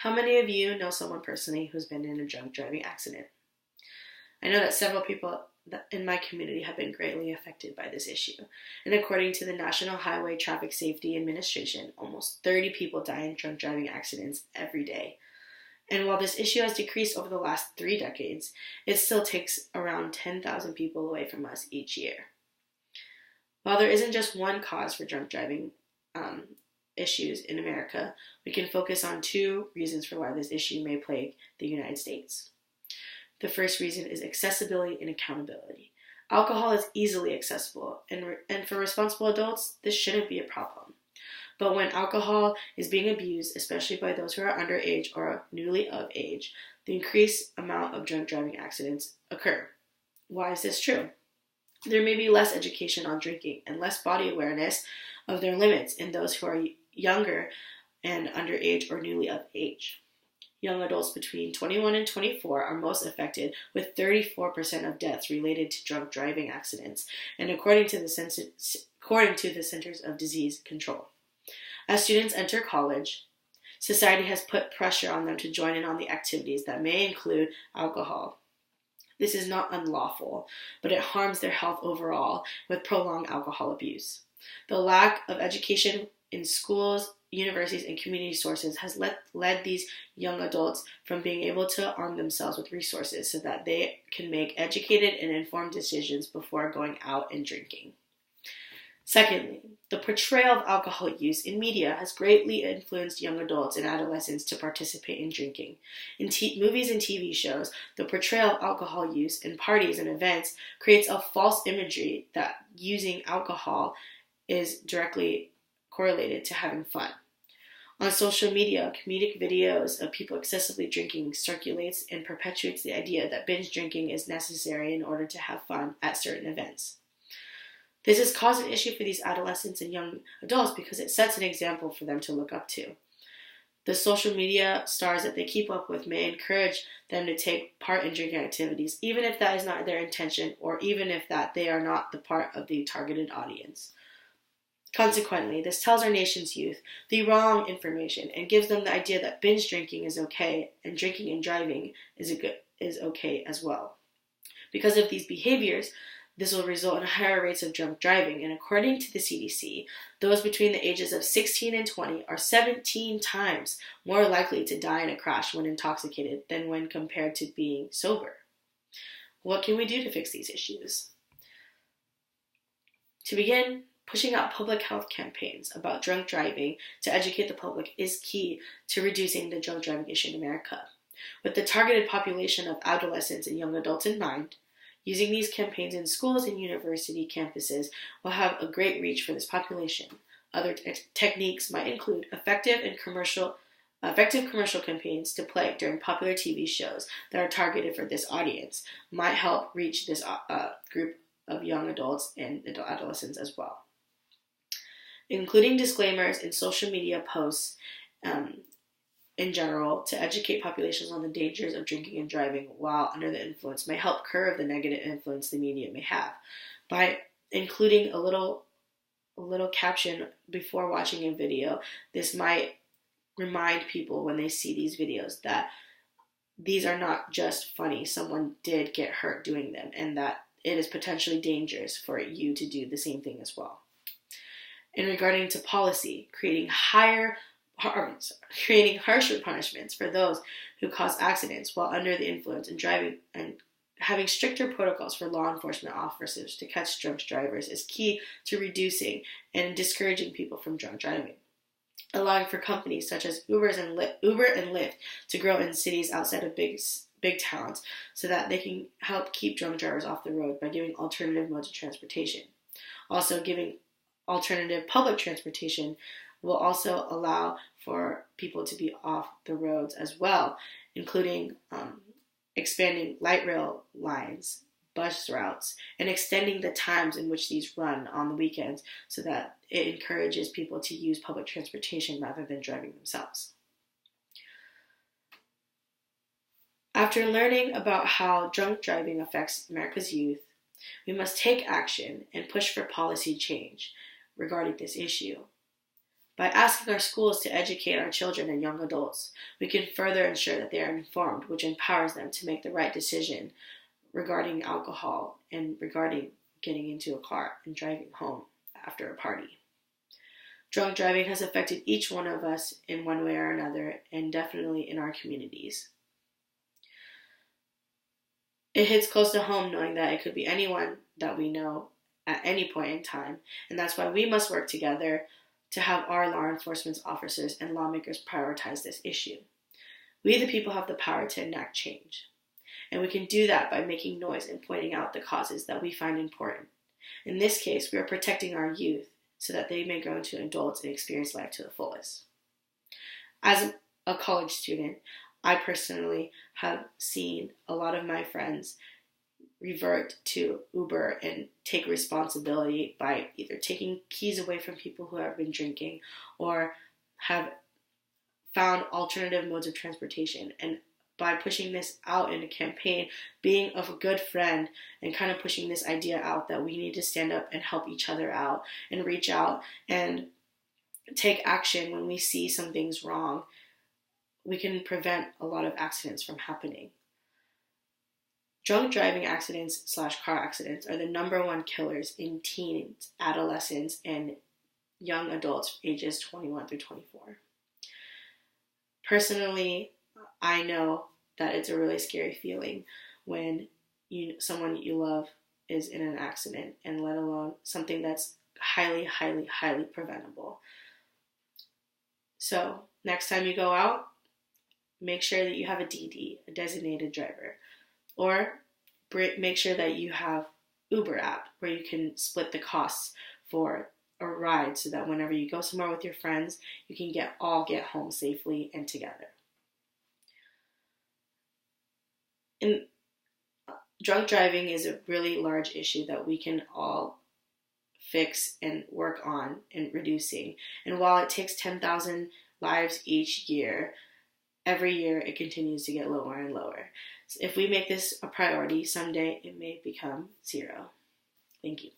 How many of you know someone personally who's been in a drunk driving accident? I know that several people in my community have been greatly affected by this issue. And according to the National Highway Traffic Safety Administration, almost 30 people die in drunk driving accidents every day. And while this issue has decreased over the last 3 decades, it still takes around 10,000 people away from us each year. While there isn't just one cause for drunk driving issues in America, we can focus on 2 reasons for why this issue may plague the United States. The first reason is accessibility and accountability. Alcohol is easily accessible, and for responsible adults, this shouldn't be a problem. But when alcohol is being abused, especially by those who are underage or newly of age, the increased amount of drunk driving accidents occur. Why is this true? There may be less education on drinking and less body awareness of their limits in those who are younger and underage or newly of age. Young adults between 21 and 24 are most affected, with 34% of deaths related to drunk driving accidents, and according to the Centers of Disease Control. As students enter college, society has put pressure on them to join in on the activities that may include alcohol. This is not unlawful, but it harms their health overall with prolonged alcohol abuse. The lack of education in schools, universities, and community sources has led these young adults from being able to arm themselves with resources so that they can make educated and informed decisions before going out and drinking. Secondly, the portrayal of alcohol use in media has greatly influenced young adults and adolescents to participate in drinking. In movies and TV shows, the portrayal of alcohol use in parties and events creates a false imagery that using alcohol is directly correlated to having fun. On social media, comedic videos of people excessively drinking circulates and perpetuates the idea that binge drinking is necessary in order to have fun at certain events. This has caused an issue for these adolescents and young adults because it sets an example for them to look up to. The social media stars that they keep up with may encourage them to take part in drinking activities, even if that is not their intention or even if that they are not the part of the targeted audience. Consequently, this tells our nation's youth the wrong information and gives them the idea that binge drinking is okay and drinking and driving is okay as well. Because of these behaviors, this will result in higher rates of drunk driving, and according to the CDC, those between the ages of 16 and 20 are 17 times more likely to die in a crash when intoxicated than when compared to being sober. What can we do to fix these issues? To begin, pushing out public health campaigns about drunk driving to educate the public is key to reducing the drunk driving issue in America. With the targeted population of adolescents and young adults in mind, using these campaigns in schools and university campuses will have a great reach for this population. Other techniques might include effective commercial campaigns to play during popular TV shows that are targeted for this audience, might help reach this group of young adults and adolescents as well. Including disclaimers in social media posts in general to educate populations on the dangers of drinking and driving while under the influence may help curb the negative influence the media may have. By including a little caption before watching a video, this might remind people when they see these videos that these are not just funny. Someone did get hurt doing them, and that it is potentially dangerous for you to do the same thing as well. In regarding to policy, creating harsher punishments for those who cause accidents while under the influence and driving, and having stricter protocols for law enforcement officers to catch drunk drivers is key to reducing and discouraging people from drunk driving. Allowing for companies such as Uber and Lyft to grow in cities outside of big towns so that they can help keep drunk drivers off the road by giving alternative modes of transportation. Also, giving alternative public transportation will also allow for people to be off the roads as well, including expanding light rail lines, bus routes, and extending the times in which these run on the weekends so that it encourages people to use public transportation rather than driving themselves. After learning about how drunk driving affects America's youth, we must take action and push for policy change regarding this issue. By asking our schools to educate our children and young adults, we can further ensure that they are informed, which empowers them to make the right decision regarding alcohol and regarding getting into a car and driving home after a party. Drunk driving has affected each one of us in one way or another, and definitely in our communities. It hits close to home knowing that it could be anyone that we know at any point in time, and that's why we must work together to have our law enforcement officers and lawmakers prioritize this issue. We, the people, have the power to enact change, and we can do that by making noise and pointing out the causes that we find important. In this case, we are protecting our youth so that they may grow into adults and experience life to the fullest. As a college student, I personally have seen a lot of my friends revert to Uber and take responsibility by either taking keys away from people who have been drinking or have found alternative modes of transportation. And by pushing this out in a campaign, being a good friend and kind of pushing this idea out that we need to stand up and help each other out and reach out and take action when we see something's wrong, we can prevent a lot of accidents from happening. Drunk driving accidents / car accidents are the number one killers in teens, adolescents, and young adults ages 21 through 24. Personally, I know that it's a really scary feeling when someone you love is in an accident, and let alone something that's highly, highly, highly preventable. So next time you go out, make sure that you have a DD, a designated driver, or make sure that you have Uber app where you can split the costs for a ride so that whenever you go somewhere with your friends, you can get home safely and together. And drunk driving is a really large issue that we can all fix and work on in reducing. And while it takes 10,000 lives each year, every year it continues to get lower and lower. So if we make this a priority, someday it may become 0. Thank you.